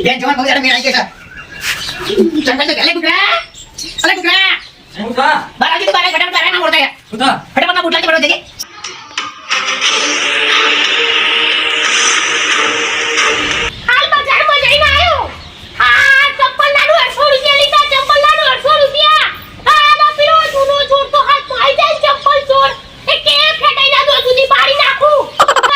બેન જવાન બહુ જરા મેળ આવી ગયો છે ચંપલ તો ગલે કુકડા અલે કુકડા ઉઠા બારાજી તો બારે ફટાફટ બારે ના મોડતા યાર ઉઠા ફટાફટ ના બુટલા કે બડો જઈએ હાલ બજારમાં જઈને આવ્યો. આ ચપ્પલ લાડુ 800 રૂપિયા લીધા. ચપ્પલ લાડુ 800 રૂપિયા. આ ના પીરો જૂનો ચોર તો હાથ પાઈ જાય ચપ્પલ ચોર. એ કે ફેટાઈ ના દો સુધી પાડી નાખું.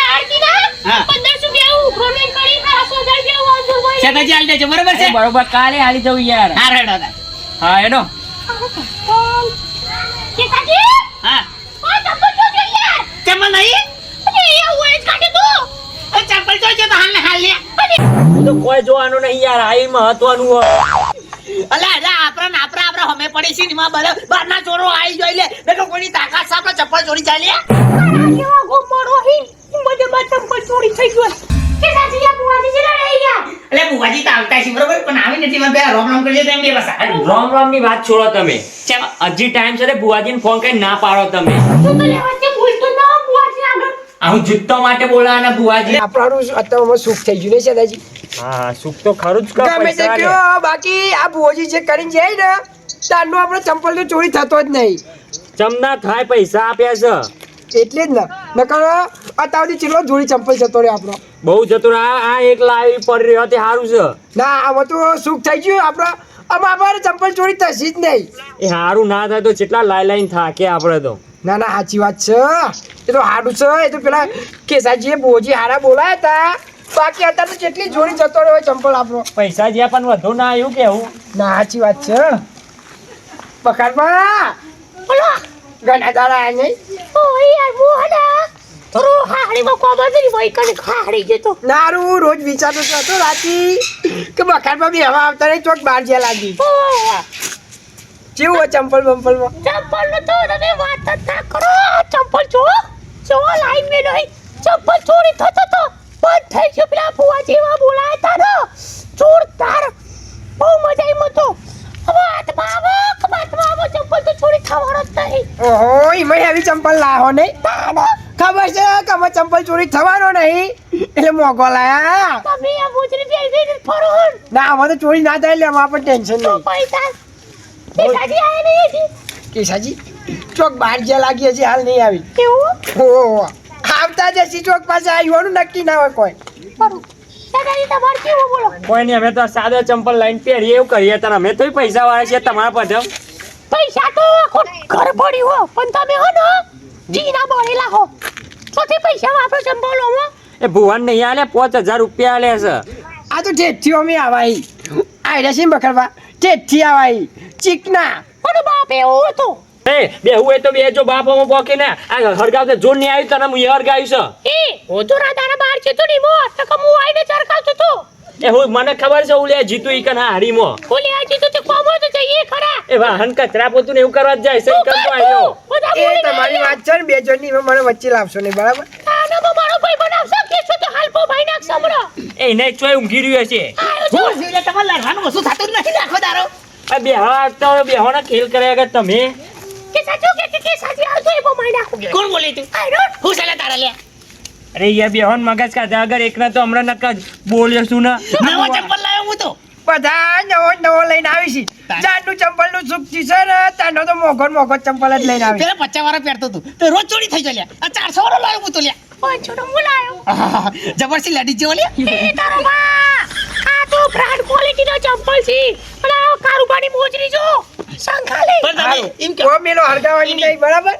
આરતી ના 1500 રૂપિયા ઉઘરો ને કરી 800 રૂપિયા વાંધો ભાઈ. સેતાજી હાલ દેજો બરોબર છે બરોબર કાલે હાલી જવું યાર હા રેડો હા એનો કે કાકી હા આ ચપ્પલ ચોર છે યાર. ચંપલ નહીં અરે એ હોય જ કાઢી દો. એ ચંપલ તો છે તો હાલ ને હાલ લે હું તો કોઈ જોવાનું નહીં યાર આ મહત્વનું હોય અલા અલા આપણા હમે પડી છે નીમાં બારના ચોરો આવી જોઈ લે બેટો કોઈની તાકાત છે આપણે ચપ્પલ ચોરી ચાલી મારા જેવા ગોમડો હી મને બા ચપ્પલ ચોરી થઈ ગયો. કે સાચી આ બુવાજી જરા રહી ગયા. એટલે બુવાજી તો આવતા છે બરોબર પણ આવી નથી મને પેલા રોમ રોમ કરી દે એમ બે બસ રોમ રોમ ની વાત છોડો તમે ચમ હજી ટાઈમ છે બુવાજીને ફોન કરી ના પાડો તમે તું તો લેવતે ભૂલતો ના બુવાજી આગળ. હું જુત્તો માટે બોલાવાના બુવાજી આપણું અત્યારમાં સુખ થઈ ગયું ને સદાજી હા સુખ તો ખરું જ ગમે તે કયો બાકી આ ભોજી જે કરીને જાય ને તારનો આપણો ચંપલ તો ચોરી થતો જ નહીં ચમના થાય પૈસા આપ્યા છે એટલે જ ને નકર અત્યારથી ચેટલો જોડી ચંપલ જતો રહ્યો આપણો બહુ જતો આ એક લાવી પડી રહ્યો તે સારું છે ના આમાં તો સુખ થઈ ગયું આપણો આમાં અમારે ચંપલ ચોરી થશે જ નહીં એ સારું ના થાય તો કેટલા લાઈન થાકે આપણે તો ના ના સાચી વાત છે એ તો સારું છે એ તો પેલા કેસાજીએ ભોજી હારા બોલાયા હતા બાકી અત્યારે તો જેટલી જોડી જતો રહ્યો ચંપલ આપણો પૈસા જ્યાં પણ વધુ ના આવ્યું કેવું ના સાચી વાત છે પકડમાં બોલો ઘણા દાડા આ નહીં ઓ યાર મોહના થોડો હાડી માં કોબદરી ભાઈ કને ખાડી જતો. નારું રોજ વિચારતો હતો રાતી કે બખારમાં બી હવા આવતા નહીં ચોક બહાર જ્યાં લાગી ઓ કેવું હોય ચંપલ બંપલમાં ચપ્પલ નો તો તમે વાત જ ના કરો. ચપ્પલ જો લાઈન મે નહીં ચપ્પલ ચોરી થતો તો બંધ થઈ ગયો. પેલા બુવા જેવા બોલાયા તા ને જોરદાર બહુ મજા આવી મતો. હવે હાથમાં આવો ચપ્પલ તો ચોરી થવાનો જ નહીં. ઓહો એમાં આવી ચંપલ લાવો નહીં ખબર છે કે અમે ચંપલ ચોરી થવાનો નહીં એટલે મોંઘો લાયા તમે આ મોજરી પહેરી ફરો ના આમાં તો ચોરી ના થાય એટલે આમાં પણ ટેન્શન તો નહીં પૈસા પૈસાજી આયા નહીં હજી. કેસાજી ચોક બહાર જ્યાં લાગી હજી હાલ નહીં આવી કેવું ઓહો આવતા જશી ચોક પાસે આવ્યું નક્કી ના હોય કોઈ બરું દાદાજી તમારે કેવું બોલો. કોઈ નહીં અમે તો સાદા ચંપલ લાઈન પહેરીએ એવું કરીએ તને અમે તો પૈસા વાળા છીએ તમારા પાસે પૈસા તો આખો ઘર પડી હો પણ તમે હો ને જીના બળેલા હો સોથી પૈસા વાપરો ચંપલો હો. એ ભુવન નહીં આલે 5000 રૂપિયા આલે છે આ તો ઠેઠથી અમે આવાઈ આયડા છે બખરવા ઠેઠથી આવાઈ ચીકના અને બાપ એવો હતો. એ બે હું તો બે જો બાપોમાં પોકે ને આ હરગાવ તો જોર નહીં આવ્યું તને હું હરગાવ્યું છે એ ઓતો રાતાના બાર છે તો ની મોત તો કમુ આઈને ચરકાવતો તો. એ હું મને ખબર છે ઓલે જીતું ઈ કના હારીમાં ઓલે આ જીતો તે કોમો તો જઈએ ખરા. એ વાહન કચરા પોતું ને એવું કરવા જ જાય છે ઈ કરતો આવ્યો એ તમારી વાત છે ને બે જણની મને વચ્ચે લાવશો નહીં બરાબર આનો મારો ભાઈ બનાવશે કેસો તો હાલપો ભાઈ નાખ સમરો. એ નહીં ચોય ઊંઘી રહ્યો છે હું એટલે તમારે લડવાનું વસ્તુ થતું જ નથી રાખો દારો આ બેહવા તો બેહોના ખેલ કર્યા કે તમે કે સાચું કે સાચી આવતો એ ભાઈ નાખું. કોણ બોલી તું આઈ ડોન્ટ હું ચાલે તારા લે અરે યાર બેહોન મગજ કાઢા અગર એકના તો હમણાં નક બોલ્યો છું ને નવો ચંપલ લાવ્યો હું તો બધા નવો લઈને આવી છે જાનનું ચંપલ નું સુખ છે ને તાનો તો મોઘો ચંપલ જ લઈને આવી પેલા 50 વાળા પહેરતો તું તો રોજ ચોરી થઈ જાય આ 400 વાળો લાવ્યો હું તો લ્યા પણ છોડો બોલાયો. જબરસી લડી જેવો લ્યા એ તારો બા આ તો બ્રાન્ડ ક્વોલિટી નો ચંપલ છે. અને આ કારુબાની મોજરી જો સંખાલે. પણ તમે એમ કે ઓ મેલો હરગાવાની નહીં બરાબર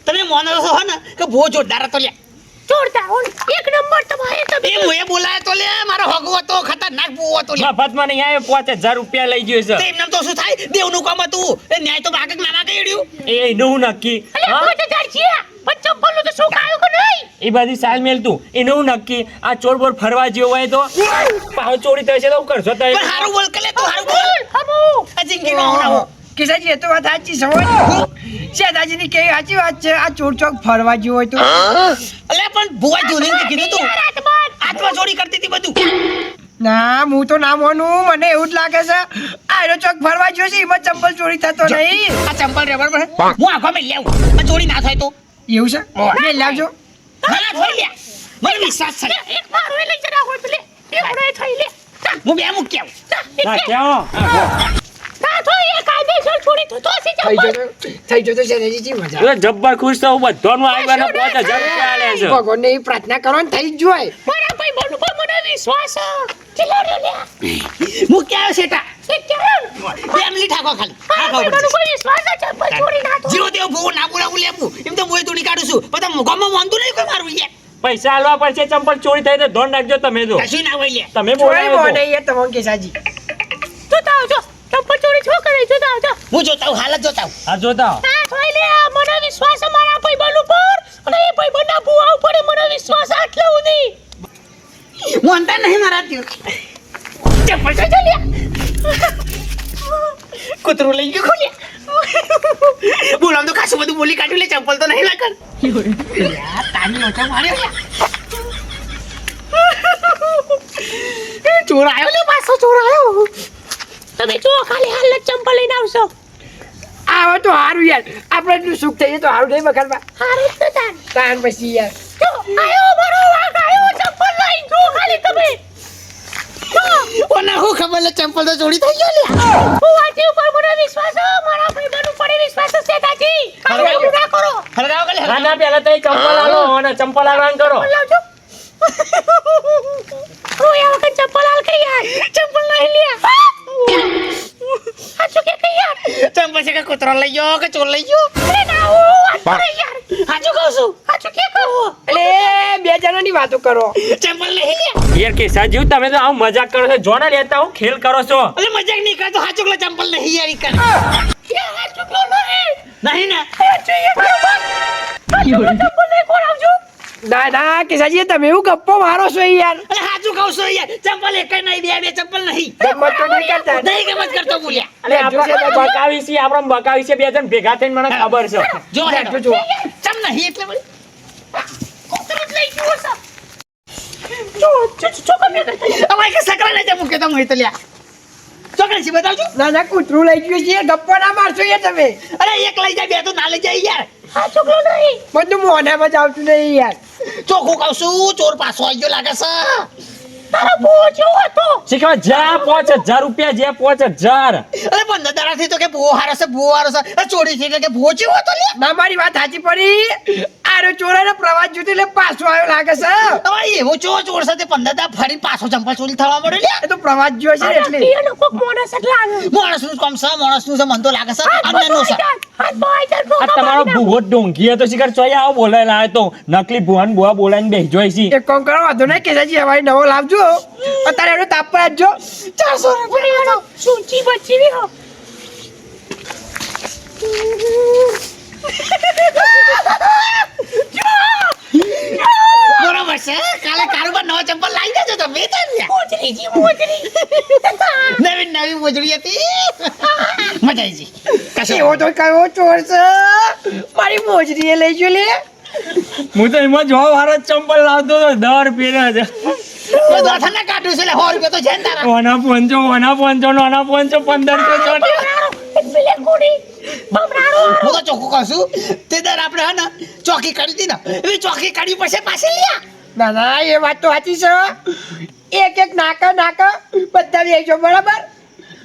તમે મોનો છો ને કે બહુ જોરદાર હતો લ્યા જોરદાર હો એક નંબર તમારે તમે. એ મોએ બોલાય તો લે મારો હગવો હતો ખતરનાક બહુ હતો લ્યા મફતમાં નહીં આવ્યો 5000 રૂપિયા લઈ ગયો છે તો એમને તો શું થાય દેવનું કામ હતું એ ન્યાય તો ભાગક નાના કઈડ્યું એ નું નક્કી અલે કોઈ તો જાર છે પણ ચંપલ નું તો શું કાયો કે નહીં. એ બધી સાલ મેલતું એનું નક્કી આ ચોર બોર ફરવા જેવો હોય તો પાછો ચોરી થશે તો કરશો તો પણ હારું બોલ કે લે તું હારું બોલ હમુ આ જિંદગીમાં હું ના હો કિસાજી એ તો વાત સાચી છે શેદાજીની કેવી સાચી વાત છે આ ચોર ચોક ફરવા જેવું હોય તો અલે પણ ભુવા જોઈને કીધું તું રાતમાં આત્મા ચોરી કરતી હતી બધું ના હું તો ના માનું મને એવું જ લાગે છે આયરો ચોક ફરવા ગયો છે એમાં ચંપલ ચોરી થતો નહીં આ ચંપલ રે બરાબર હું આખો મેં લેવું આ ચોરી ના થાય તો એવું છે લે લાવજો ના થોડી લે મને વિશ્વાસ છે એક મારું એ લઈ જરા હોય પેલે એ ઓડે થઈ લે હું બે મૂકી આવું. ના ક્યાં તા તો એ કાયદેસર છોડી તો સી થઈ જતો શેઠાજી મજા એ જબ્બર ખુશ થવું બધાનું આવ્યાને 5000 રૂપિયા આલે છે ભગવાનને એવી પ્રાર્થના કરો ને થઈ જ જોય મારા ભાઈ બનુ પર મને વિશ્વાસ ચિલ્લાડ્યો લે મૂકી આવ્યો શેઠા. એ કેમ બે મિનિટ ઠાકો ખાલી. મારા ભાઈ બનુ પર વિશ્વાસ છે ચંપલ છોડી નાખો જીવો તેવો ભૂવો ના બોલાવું લેવું. એમ તો મોય તોડી કાઢું છું. પણ તમે મોઢામાં વાંધો નહીં કોઈ મારું યાર. પૈસા આલવા પડશે ચંપલ ચોરી થઈ તો ધોન રાખજો તમે તો કશું ના હોય લે. તમે જોઈ બોલાવો બોને એ તમામ કેસાજી જોતા આવજો ચંપલ છોડી છો કરે જોતા આવજો હું જોતા હું હાલત જોતા હું. આ જોતા હા થોઈ લે મને વિશ્વાસ છે મારા ભાઈ બનુ પર અને એ ભાઈ બના બુઆ ઉપર મને વિશ્વાસ આટલો ઉની હું અંતર નહીં મારા ત્યો. ચંપલ તો ચાલ્યા કૂતરું લઈ ગયું ખોલ્યા. બોલાવ તો ખાસું બધું બોલી કાઢ્યું લે. ચંપલ તો નહીં લાગર. યાર તાની ઓછા માર્યો યાર. ચોર આવ્યો લે પાછો ચોર આવ્યો. તમે જો ખાલી હાલ ચંપલ લઈને આવશો આવો તો હારું યાર આપણે એટલું સુખ થઈ જાય તો હારું નહીં બખાડવા હારે તો તાન તાન પછી યાર જો આયો મારો વાઘ આયો ચંપલ લઈ જો ખાલી તમે ઓને હું ખબર લે ચંપલ તો ચોરી થઈ ગયો લે. હું વાંચી ઉપર મને વિશ્વાસ છે મારા ભાઈ બનુ પર વિશ્વાસ છે તાજી આવું ના કરો હરગાવ કે લે. ના ના પેલા તો એ ચંપલ આલો અને ચંપલ આલવાન કરો લાવજો રોયા વખત ચંપલ હાલ કરી યાર ચંપલ નહીં લ્યા હાચું કે યાર ચંપલ છે કે કૂતરો લઈ ગયો કે ચોર લઈ ગયો. અરે ના ઓ વાત કરે યાર હાચું કહું છું. હાચું કે કહો એટલે બે જણાની વાતો કરો ચંપલ નહીં લે. યાર કે સાજી તમે તો આવું મજાક કરો છો જોના લેતા હું ખેલ કરો છો અલે મજાક નહીં કરતો. હાચું કે ચંપલ નહીં યાર ઈ કર. યાર હાચું કે નહીં નહીં ને. હાચું યાર ચંપલ નહીં કોણ આવજો ના ના કેસાજી તમે એવું ગપ્પો મારો છો યાર અરે હાચું કહું છું યાર. ચંપલ એક નહીં બે ચંપલ નહીં. ગમત તો નહીં કરતા નહીં ગમત કરતો બોલ્યા. અલે આપણે બકાવી છે આપણે બકાવી છે બે જણ ભેગા થઈને મને ખબર છે જો બેઠો જો ચમ નહીં એટલે વળી. કોતરત લઈ ગયો છે જો કમે અમારે કે સકરા નહીં જમું કે તમે તો લ્યા. ચોકડી છે બતાવજો. ના ના કૂતરું લઈ ગયું છે ગપ્પો ના મારશો યાર તમે અરે એક લઈ જાય બે તો ના લઈ જાય યાર. હાચું કે નહીં બધું મોઢામાં જ આવતું નહીં યાર ચોખ્ખું કહું છું ચોર પાછો આવી ગયો લાગે છે. તારો બહુ જેવો હતો શીખવા જા 5000 રૂપિયા જે 5000 અરે 15 દાડાથી તો કે ભૂવો હારો છે ભૂવો હારો છે. અરે ચોરી થઈ એટલે કે ભૂવો ચેવો હતો લ્યા. ના મારી વાત સાચી પડી આરો ચોરાનો પ્રવાસ જોતો એટલે પાછો આવ્યો લાગે છે હવે એવો ચોર ચોર સાથે 15 દા ફરી પાછો ચંપલ ચોરી થવા મળ્યો લ્યા. એ તો પ્રવાસ જોયો છે ને એટલે એનો કોક મોણસ જ લાગે માણસનું કામ છે માણસનું છે મન તો લાગે છે અંદરનું છે. હાથ બોય ચાલ આ તમારો ભૂવો ડોંગી હતો શિખર ચોય આવો બોલાય લાયો તો નકલી ભુવાન બુઆ બોલાઈને બેસી જોઈ છે એક કામ કરો વાંધો નહીં કેસાજી હવે નવો લાવજો અત્યારે એનો તાપ પર આપજો 400 રૂપિયા સૂચી બચી ની હો બરોબર છે. કાલે કારોબાર નવો ચંપલ લાવી દેજો તમે તો લ્યા. મોજરી નવી નવી મોજડી હતી. મજા આવી ગઈ. કશો એવો તો કયો ચોર છે મારી મોજરી એ લઈ ગયો લે હું તો એમાં જો વારો ચંપલ લાવતો તો 10 રૂપિયા છે દોઠાના કાઢું છે એટલે 100 રૂપિયા તો છે ને તારા. ઓના પોંચો નાના પોંચો 1500 ચોટ પેલે કોડી બમરારો હું તો ચોખ્ખું કહું છું તે દર આપણે હે ને ચોકી કાઢી હતી ને એવી ચોકી કાઢી પછી પાછી લ્યા. ના ના એ વાત તો સાચી છે એક એક નાકા બધા વેચો બરાબર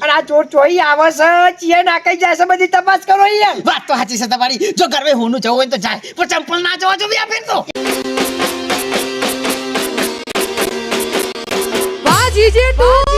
અને આ ચોર ચોઈ આવે છે ચીએ નાકાઈ જાય છે બધી તપાસ કરો યાર વાત તો સાચી છે તમારી. જો ઘરે હોનું જવું હોય તો જાય પણ ચંપલ ના જવા જો બી આ ફેર તો. વાહ જીજે તું